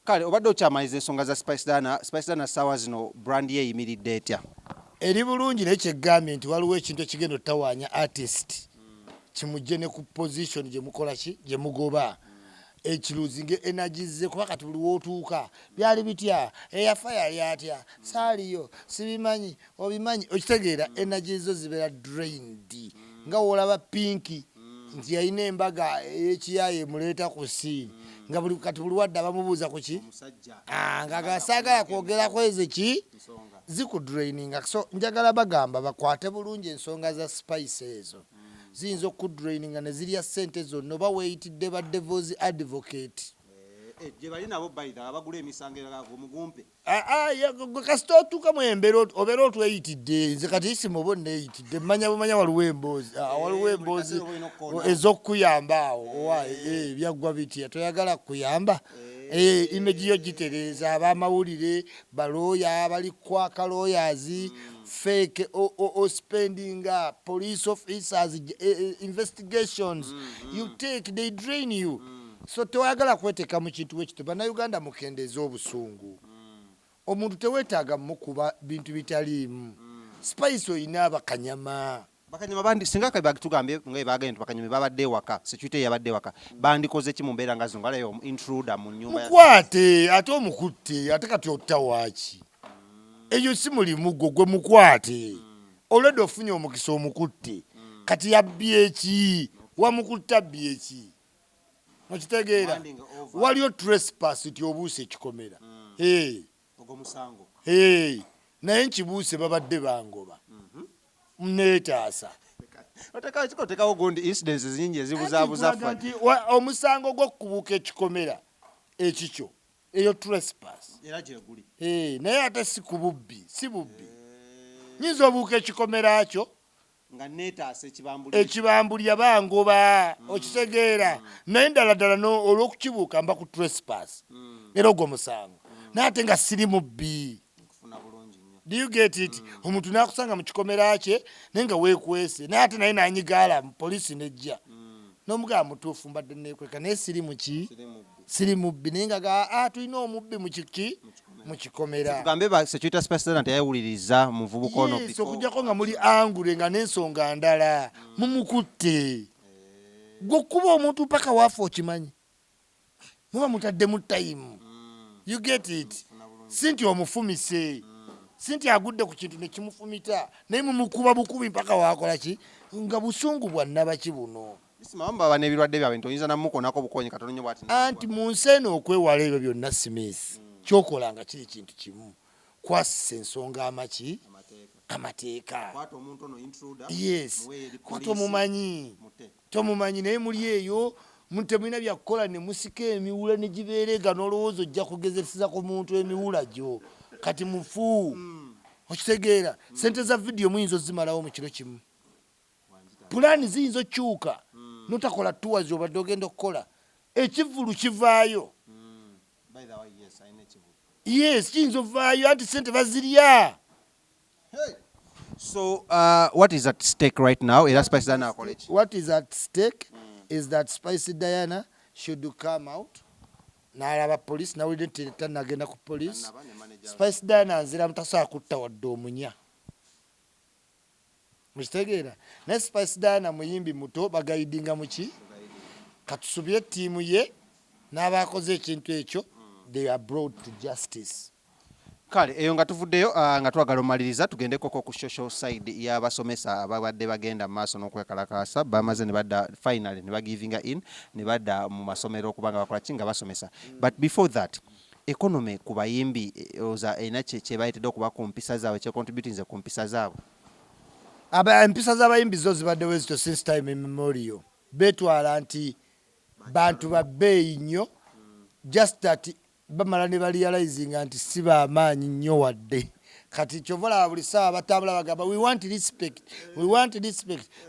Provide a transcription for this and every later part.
Kale obadde okyamaliza ensonga za Spice Dana sawa zino brand ye eyimiridde etya? Eri bulungi naye kyegambye nti waliwo ekintu ekigenda otawaanya artist kimujje ne ku position gye mukola ki gye mugoba ekiruzinge energize kuba kati buli wootuuka byali bitya eyafa yali atya saaliyo sibimanyi obimanyi okitegeera energy zo zibeera drained nga woolaba pinki nti yalina embaga ey'ekiyaye emuleeta ku siini nga kati buli wadde abamubuuza ku ki nga gasaagala kwogerako ezo ki zikudraininga. So njagala bagamba bakwate bulungi ensonga za spice ezo ziyinza okudraininga ne zirya ssente zonna oba weeyitidde ba devil's advocate gye bali nabo bayita abagula emisango eragaago omugumpe kasita otuukamu embeera obeera otweyitidde nze kati ISMA oba onneeyitidde manya bumanya waliwo emboozi ez'okukuyamba awo byaggwa bitya toyagala kuyamba imeji yo gitereeza ab'amawulire balooya bali kwaka lawyers fake or spending police officers investigations you take they drain you so toyagala kweteka mu kintu ekito bannayuganda mukendeeza obusungu omuntu teweetaaga mukuba bintu bitaliimu spice oyina abakanyama bandi singa kabe bagitugambye nga bagenda bakanyumi babadde waka security yabadde waka bandikoze ki mu mbeera nga zino ngalayo intruder mu nyumba mukwate ate omukutte ate kati ottawaki eyo si mulimu gwe mukwate olwedde ofunye omukisa omukutte kati yabbye eki wamukutta bbye eki okitegeera waliyo trespass ti obuuse ekikomera naye nkibuuse babadde bangoba neetaasa otekawo gundi incidents nyingi ezibuzaabuza omusango gw'okubuuka ekikomera ekikyo eyo trespass era gyeguli naye ate si ku bubbi si bubbi nyinza obuuka ekikomera kyo nga neetaasa ekibambulya bangoba okitegeera naye ddala olw'okukibuuka mba ku trespass era ogwo musango naye ate nga siri mubbi. Do you get it? Omuntu nakusanga mu kikomera kye nenga weekwese naye ate naye nanyigaala poliisi nejja n'omugamba mutuufu mbadde neekweka naye siri muki siri mubbi naye nga tulina omubbi mu kikomera tugambe security specialist nti yawuliriza muvubuka ono okujjako nga muli angule nga n'ensonga ndala mumukutte gw'okkuba omuntu paka waafa okimanyi muba mutaddemu time. You get it? Si nti omufumise sinti agudde ku kintu ne kimufumita naye mumukuba bukubi mpaka wakola ki nga busungu bwa nnabaki buno isimamba bane ebirwadde byabwe ntoyinza namukonako bukonyi katono nyo bwati anti mu nseno okwewala ebyo byonna Smith kyokola nga kiri kintu kimu kwasisa ensonga amateeka kwata omuntu ono intruder yes tomumanyi naye muli eyo temulina byakukola ne musika emiwula ne gibeerega n'olowooza ojja kugezeseza ku muntu emiwula gyo kati mufu okitegeera sente za video muyinza ozimalawo mu kiro kimu pulaani ziyinza okyuka notakola tours obadde ogenda okukola ekivulu kivaayo yes kiyinza ovaayo anti sente bazirya. So what is at stake right now era Spice Diana College? What is at stake is that Spice Diana should come out n'alaba police nawulidde nti tanagenda ku police Spice Diana nzira mutasobola kutta wadde omunya mukitegeera naye Spice Diana muyimbi muto bagayidinga muki katusubye ttiimu ye n'abakoze ekintu ekyo they are brought to justice. Kale eyo nga tuvuddeyo nga twagala omaliriza tugendeko ku social side y'abasomesa ababadde bagenda mu maaso n'okwekalakaasa bamaze ne badda finally ne bagivinga in ne badda mu masomero okubanga bakola ki nga basomesa. But before that economy ku bayimbi oza ena kye bayitedde okuba ku mpisa zaabwe kye contributinze ku mpisa zaabwe empisa z'abayimbi zo zibaddewo ezito since time immemorial betwala nti bantu babbeeyi nnyo just that bamala ne barealizinga nti si bamaanyi nnyo wadde kati kyovala buli ssaawa batambula bagamba we want respect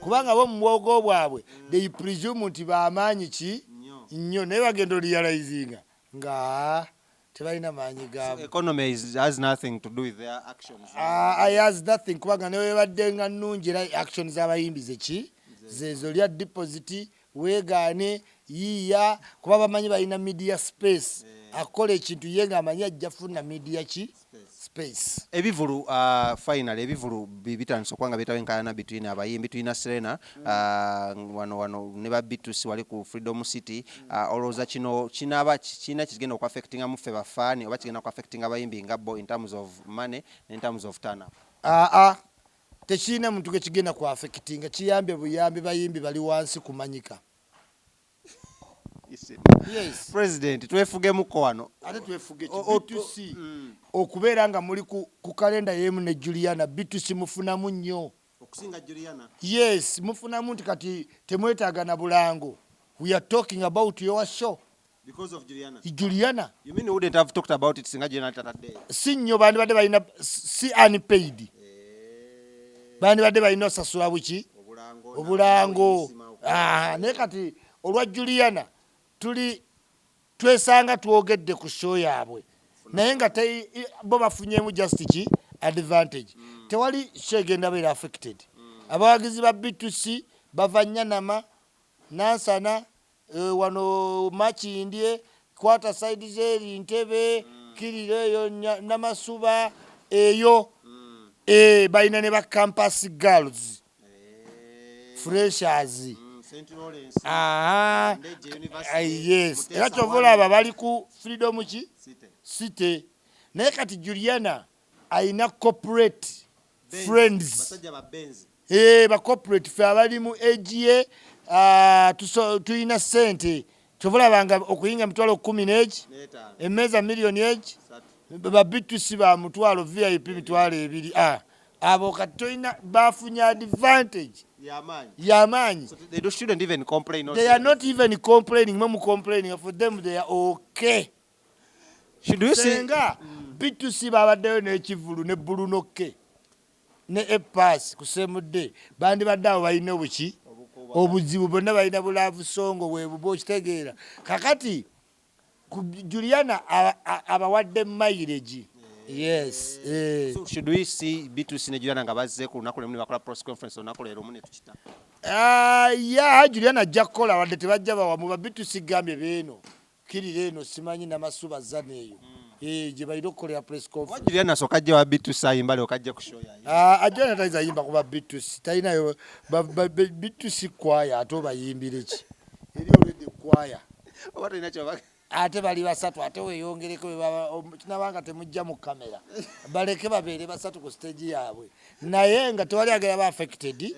kubanga bo mu bwogo bwabwe they presume nti bamaanyi ki nnyo naye bagenda orealizinga nga tebalina maanyi gaabwe. Economy has nothing to do with their actions. Has nothing kubanga ne webadde nga nnungi era actions z'abayimbi zeki zezo lya deposit weegaane yiiya kuba bamanyi balina media space akola ekintu ye ng'amanyi ajja funa media ki space. Ebivulu final ebivulu bitandise okwanga bitawenkana between abayimbi tulina Serena wano ne ba Bitusi wali ku Freedom City olowooza kino kinaaba kina kigenda okuaffectinga muffe bafaani oba kigenda okuaffectinga abayimbi nga bo in terms of money in terms of turn up? Tekirina muntu ge kigenda ku affectinga, kiyambye buyambi bayimbi bali wansi kumanyika. Yes. President twefugemuko wano ate twefuge Bitusi okubeera nga muli ku kalenda yemu ne Juliana Bitusi mufunamu nnyo okusinga Juliana. Yes, mufunamu nti kati temwetaaga na bulango. We are talking about your show because of Juliana. Juliana. You mean you wouldn't have talked about it singa Juliana tatadde? Si nnyo bandi badde balina si unpaid. Bandi badde balina osasula buki obulango. Naye kati olwa Juliana tuli twesanga twogedde ku show yaabwe naye nga bo bafunyemu just ki advantage. Tewali shegenda beera affected. Abawagizi ba Bitusi bava Nyanama Nansana wano Makindye kwata side zeri Ntebe Kiriro eyo Namasuba eyo balina ne ba campus girls freshers. Yes. Era kyovola aba bali ku Freedom ki City. Naye kati Juliana ayina corporate friends. Ba corporate fe abali mu AGA tuyina sente. Kyovola banga okuyinga mitwalo 10 n'egi emmeeza million egi ba Bitusi ba mutwalo VIP mitwalo 2. Abo kati toyina bafunya advantage. Yamanyi. So they shouldn't even complain. They are not even complaining. Memu complaining. For them they are okay. Should we say Senga Bitusi babaddeyo n'ekivulu ne Bulunoke ne Epas kusemudde bandi baddawo balina obuki obuzibu bonna balina bulaavu songo webubo okitegeera kakati ku Juliana abawadde mileage. Yes. So should we see Bitusi ne Juliana nga bazze ku lunaku lemu bakola press conference olunaku leero mu ne tukita? Juliana ajja kukola wadde tebajja bawamu ba Bitusi gambye beeno Kiriro eno simanyi Namasuba zaneeyo gye balina okukolera press conference. Juliana soka ajja wa Bitusi ayimba leo kajja ku show yayo. Ajja tayiza yimba kuba Bitusi talinayo Bitusi kwaya ate obayimbire ki eri already kwaya oba talina kyoba ate bali basatu ate weeyongereko kinabanga temujja mu kamera baleke babeere basatu ku stage yaabwe naye nga tewali agera ba affected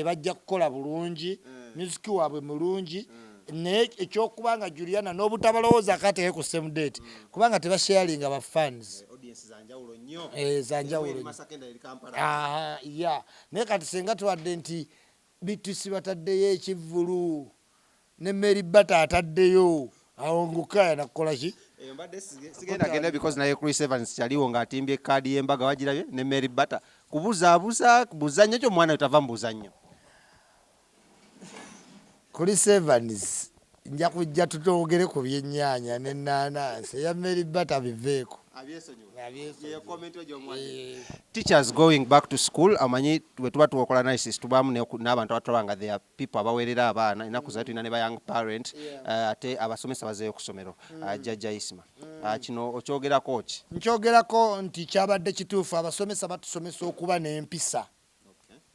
bajja kukola bulungi music waabwe mulungi naye ekyokubanga Juliana n'obutabalowooza akateeke ku same date kubanga tebasharinga ba fans zanjawulo nnyo zanjawulo naye kati senga tuwadde nti Bitusi bataddeyo ekivulu ne Mary Bata ataddeyo awongukaya nakola ki mbadde sigenda genda because naye Chris Evans kyaliwo ng'atimbye kaadi y'embaga wagirabye ne Mary Bata kubuzaabuza buzannyo kyo mwana otava mu buzannyo. Chris Evans nja kujja tutogere ku byennyanja n'ennaanansi eya Mary Bata biveeko. Teachers going back to school amanyi wetuba tukola analysis tubamu n'abantu abatwanga there people abawerera abaana inaku zatu ina ne ba young parent ate abasomesa bazeyo ku ssomero jjajja ISMA kino okyogerako ki? Nkyogerako nti kyabadde kituufu abasomesa batusomesa okuba n'empisa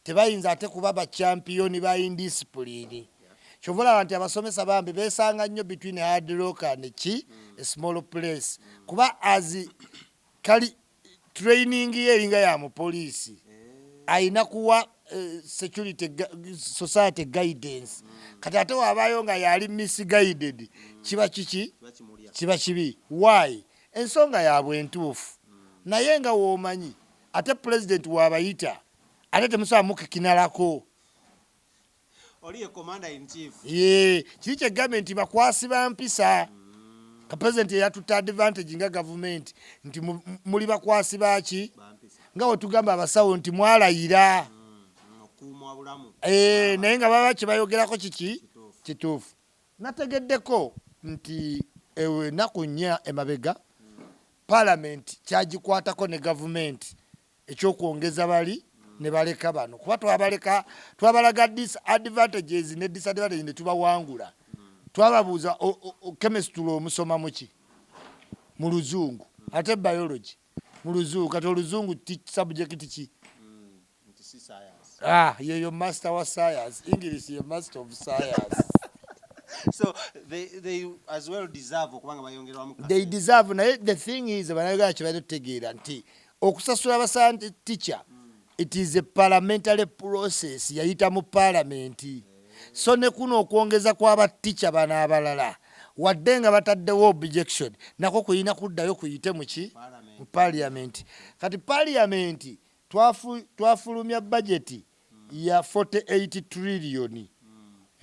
tebayinza ate kuba bachampiyoni ba indiscipline. Kyovula nti abasomesa bambi besanga nnyo between hard rock and a small place kuba as kali training eringa ya mu police aina kuwa security society guidance kati ate wabayo nga yali misguided kiba kiki kiba kibi. Why? Ensonga yabwe entuufu naye nga womanyi ate president wabayita ate temusobola mukikinalako. Oli commander in chief. Kiri kye government bakwasi ba mpisa. Ka president yatuta advantage nga government nti muli bakwasi baki nga wetugamba abasawo nti mwalayira okuuma bulamu. Naye nga baba kibayogerako kiki kituufu. Nategeddeko nti ewe nakunya emabega parliament kyagikwatako ne government ekyokwongeza bali ne baleka bano kuba twabalaga disadvantages ne disadvantages ne tubawangula twababuuza chemistry omusoma muki mu luzungu ate biology mu luzungu kati oluzungu subject ki yeyo master wa science English ye master of science so they as well deserve okubanga bayongerwamu they deserve naye the thing is banaga kibaito tegeera nti okusasula abasante teacher it is a parliamentary process yayita mu parliament so ne kuno okuongeza kw'aba teacher bana abalala wadde nga bataddewo objection nako kuyina kuddayo kuyite mu parliament kati parliament twafulumya budget ya 48 trillion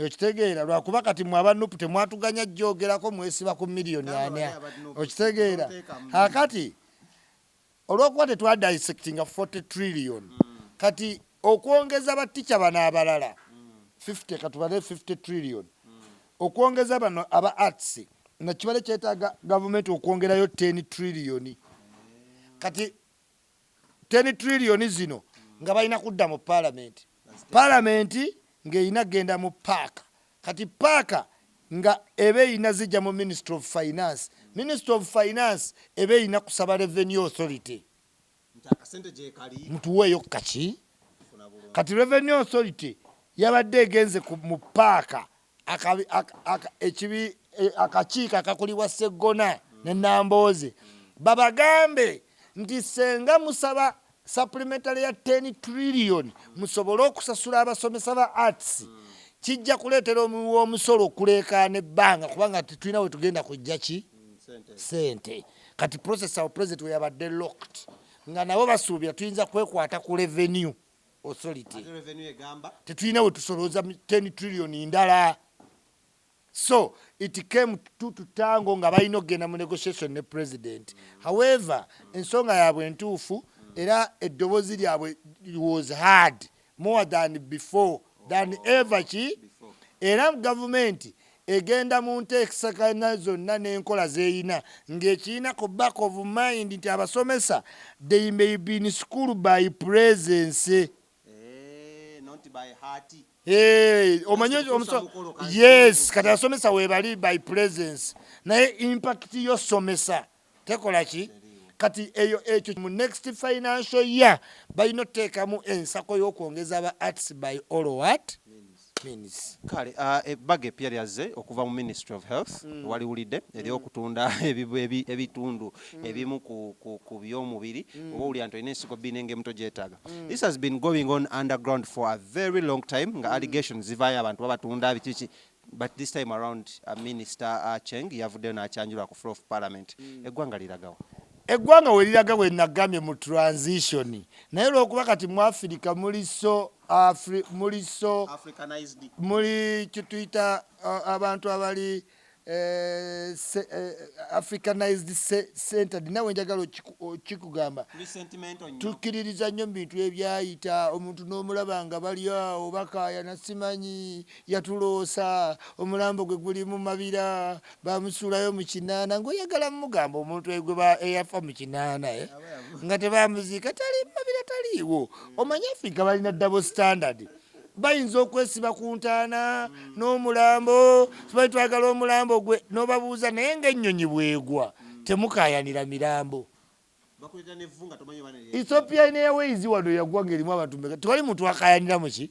okitegeera lwakuba kati mwaba nupu temwatuganya jjogerako mwesiba ku miliyoni anya okitegeera akati olwokuba tetwa dissectinga 40 trillion kati okwongeza baticha bano abalala 50 katubale 50 trillion okwongeza bano aba arts na kibale kyetaaga government okwongerayo 10 trillion kati 10 trillion zino nga balina kudda mu parliament ng'eyina genda mu paaka kati paaka nga ebe ina zijja mu ministry of finance ebe ina kusaba revenue authority mutuweeyo kaki kati revenue authority yabadde egenze mu paaka akakiiko akakulibwa Sseggona ne Nambooze babagambe nti senga musaba supplementary ya 10 trillion musobole okusasula abasomesa ba arts kijja kuleetera omusolo okuleekaana ebbanga kubanga tetulina we tugenda kujja ki sente kati process of president yabadde locked nga nabo basuubira tuyinza kwekwata ku revenue authority tetulina we tusolooza 10 trillion ndala so it came to tango nga balina okugenda mu negotiation ne president however ensonga yaabwe entuufu era eddoboozi lyabwe was hard more than before than ever ki era government egenda mu nteekisaganya zonna n'enkola zeeyina ng'ekiina ku back of mind nti abasomesa they may be in school by presence not by heart omanyi yes kati abasomesa weebali by presence naye impact y'osomesa tekola ki kati eyo ekyo mu next financial year balina oteekamu ensako y'okwongeza aba arts by all what means kale ebbaga epya lyazze okuva mu Ministry of Health waliwulidde ery'okutunda ebitundu ebimu ku by'omubiri oba olya nti olina ensigo bbiri n'enge muto gyetaaga. This has been going on underground for a very long time nga allegations zivaayo abantu babatunda bikiki but this time around Minister Cheng yavuddeyo n'akyanjulwa ku floor of parliament eggwanga liragawa eggwanga we liraga we nagambye mu transition naye lw'okuba kati mu Africa muli kituyita abantu abali Africanized centered nawe njagala okikugamba tukkiririza nnyo mu bintu ebyayita omuntu n'omulaba nga bali awo bakaaya nasimanyi yatuloosa omulambo gwe guli mu mabira bamusuulayo mu kinaana ng'oyagala mugamba omuntu eyafa mu kinaana nga tebamuziika tali mu mabira taliiwo omanyi Africa balina double standard bayinza okwesiba ku ntaana n'omulambo simanyi twagala omulambo gwe n'obabuuza naye ng'ennyonyi bwegwa temukaayanira mirambo Ethiopia Airways wano yagwa ng'erimu abantu mmeka tewali muntu akaayanira mu ki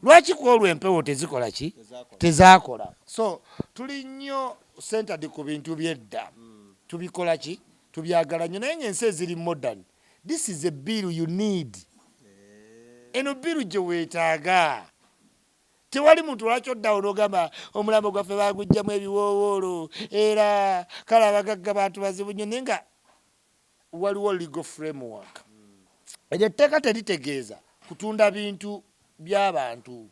lwaki ku olw'empewo tezikola ki tezaakola so tuli nnyo centered ku bintu by'edda tubikola ki tubyagala nnyo naye ng'ensi eziri modern this is a bill you need eno biru gye weetaaga tewali muntu lwaki oddawo n'ogamba omulambo gwaffe baagujjamu ebiwoowoolo era kale abagagga bantu bazibu nnyo naye nga waliwo legal framework eryo etteeka teritegeeza kutunda bintu by'abantu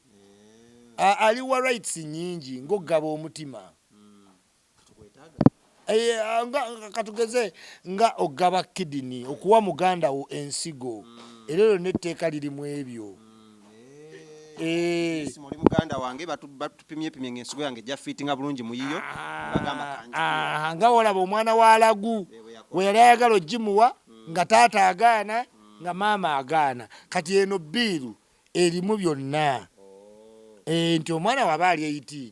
aliwa rights nnyingi ng'oggaba omutima katugeze nga ogaba kidini okuwa muganda wo ensigo era lyo netteeka lirimu ebyo oli muganda wange batupimye ng'ensigo yange ejja fiitinga bulungi mu yiyo nga wolaba omwana wa Lagu we yali ayagala ogimuwa nga taata agaana nga maama agaana kati eno biiru erimu byonna nti omwana waba ali 18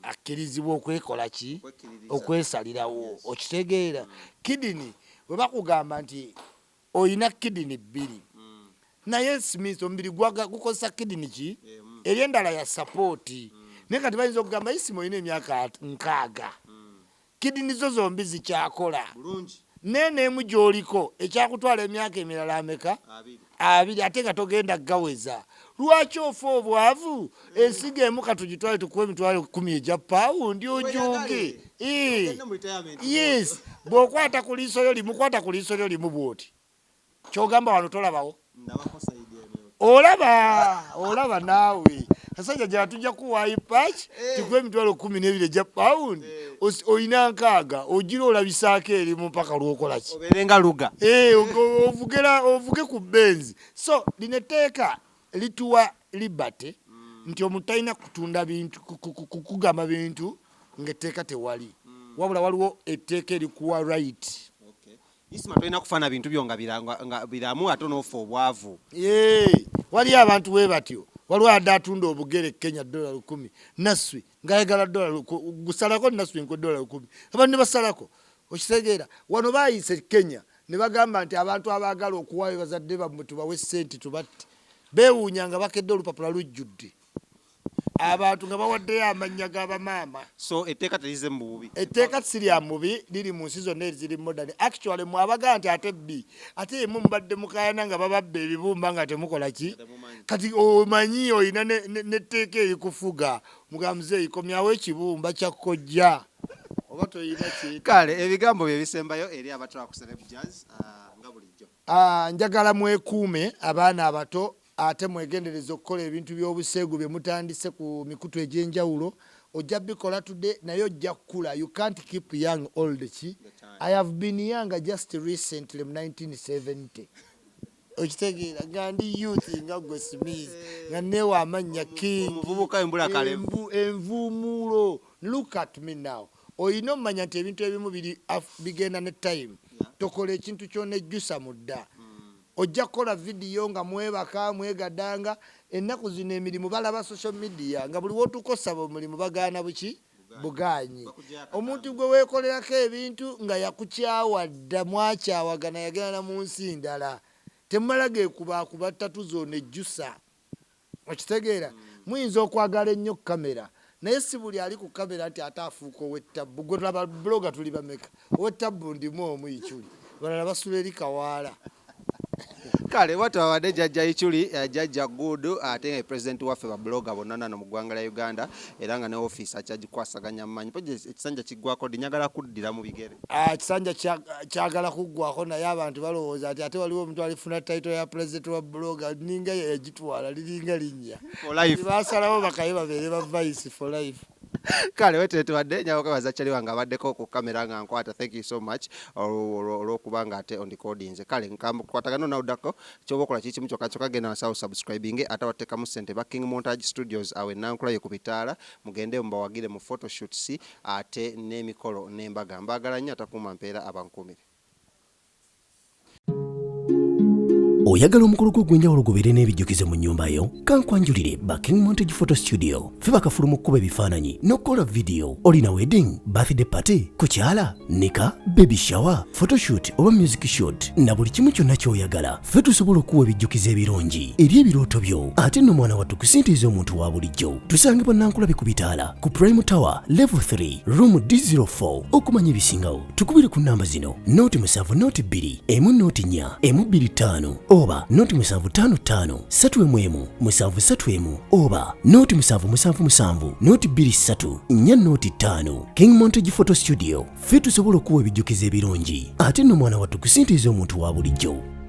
akkirizibwa okwekola ki okwesalirawo okitegeera kidini bwe bakugamba nti oyina kidini bbiri naye smith omubiri gukozesa kidini ki eri endala ya sapooti naye kati bayinza okugamba ISMA oyina emyaka 6 kidini zo zombi zikyakola neneemu gy'oliko ekyakutwala emyaka emirala ameka 2 ate nga togenda gaweza lwaki ofa obwavu ensigo emu katugitwale tukuwa emitwalo 10 egya pawundi ojuge yes bw'okwata ku liiso lyo limu kwata ku liiso lyo limu bw'oti kyogamba wano tolabawo olaba naawe kasajja gye tujja kuwaayo paki tukuwa emitwalo 12 egya pawundi oyina 6 ogira olabisaako erimu mpaka lwokola ki obeerenga luga ovuge ku benzi so lino etteeka lituwa liberty nti omuntu talina kutunda bintu kugamba bintu ng'etteeka tewali wabula waliwo etteeka erikuwa right ISMA tolina kufaana bintu byo nga biramu ate n'ofa obwavu waliyo abantu bwe batyo waliwo adde atunda obugere Kenya $10 naswe ng'ayagala gusalako naswe nko $10 abantu ne basalako okitegeera wano baayise Kenya ne bagamba nti abantu abaagala okuwaayo bazadde bammwe tubawe ssente tubatte beewuunya nga bakedde olupapula lujjudde abantu nga bawaddeyo amannya g'abamaama so etteeka terize mu bubi etteeka si lya mubi liri mu nsi zonna eziri modern actually mwabaga nti ate bbi ate yemu mubadde mukayana nga bababba ebibumba nga temukola ki kati omanyi oyina netteeka erikufuga mugamuze ikomyawo ekibumba kyakkojja oba toyina ki kale ebigambo bye bisembayo eri abatwala ku Celeb Jazz nga bulijjo njagala mwekuume abaana abato ate mwegendereza okukola ebintu by'obuseegu bye mutandise ku mikutu egy'enjawulo ojja bikola today naye ojja kukula you can't keep young old ki I have been young just recently 1970 okitegeera gandi youth nga gwe Smith nga newa amanya king omuvubuka embula kale envuumuulo look at me now oyina omanya nti ebintu ebimu bigenda ne time tokola ekintu ky'onejjusa mu dda ojja kukola vidiyo nga mwebaka mwegadanga ennaku zino emirimu balaba social media nga buli wotuuka osaba omulimu bagaana buki buganyi omuntu gwe weekolerako ebintu nga yakukyawa dda mwakyawagana yagenda mu nsi ndala temumala geekubakuba 3 zona ejjusa okitegeera muyinza okwagala ennyo kamera naye si buli ali ku kamera nti ate afuuka ow'ettabbu gwe tulaba bloga tuli bameka ow'ettabbu ndimu omu ikyuli balala basula eri kawaala kale watawadde jjajja Ichuli jjajja Gudu ate president waffe ba blogger bonna nano mu ggwanga lya Uganda era nga ne office akyagikwasaganya mmanyi poje ekisanja kiggwako dinyagala kuddira mu bigere ekisanja kyagala kuggwako naye abantu balowooza ati waliwo omuntu alifuna title ya president wa blogger ninga yagitwala liringa linnya for life basalawo bakaye babeere ba vice for life kale wetetwadde nyawo kabaza chali wanga baddeko ku kamera nga nkwata thank you so much olwokubanga ate on recordings kale nkwatagano nawuddako kyobokola kikimu kyokka genda nasawo subscribing ate wateekamu ssente ba King Montage Studios awe nankulayo ku bitaala mugende mbawagire mu photoshoots ate n'emikolo n'embaga mbagala nnyo atakuuma mpeera abankumire oyagala omukolo gw'ogwenjawulo gubeere n'ebijjukizo mu nnyumba yo kankwanjulire ba King Montage Photo Studio fe bakafuluma okukuba ebifaananyi n'okukola vidiyo olina wedding birthday party kukyala nika baby shower photoshoot oba music shoot na buli kimu kyonna ky'oyagala fe tusobola okuwa ebijjukizo ebirungi eri ebirooto byo ate nno mwana wattu kusintiiza omuntu wa bulijjo tusange bannankulabe ku bitaala ku Prime Tower level 3 room D04 okumanya ebisingawo tukubire ku nnamba zino noti 7 noti 2 emu noti 4 emu 25 oba noti 755 3 731 oba noti 777 noti 23 4 noti 5 King Montage Photo Studio fe tusobola okuwa ebijjukizo ebirungi ate nno mwana wattu kusintiiza omuntu wa bulijjo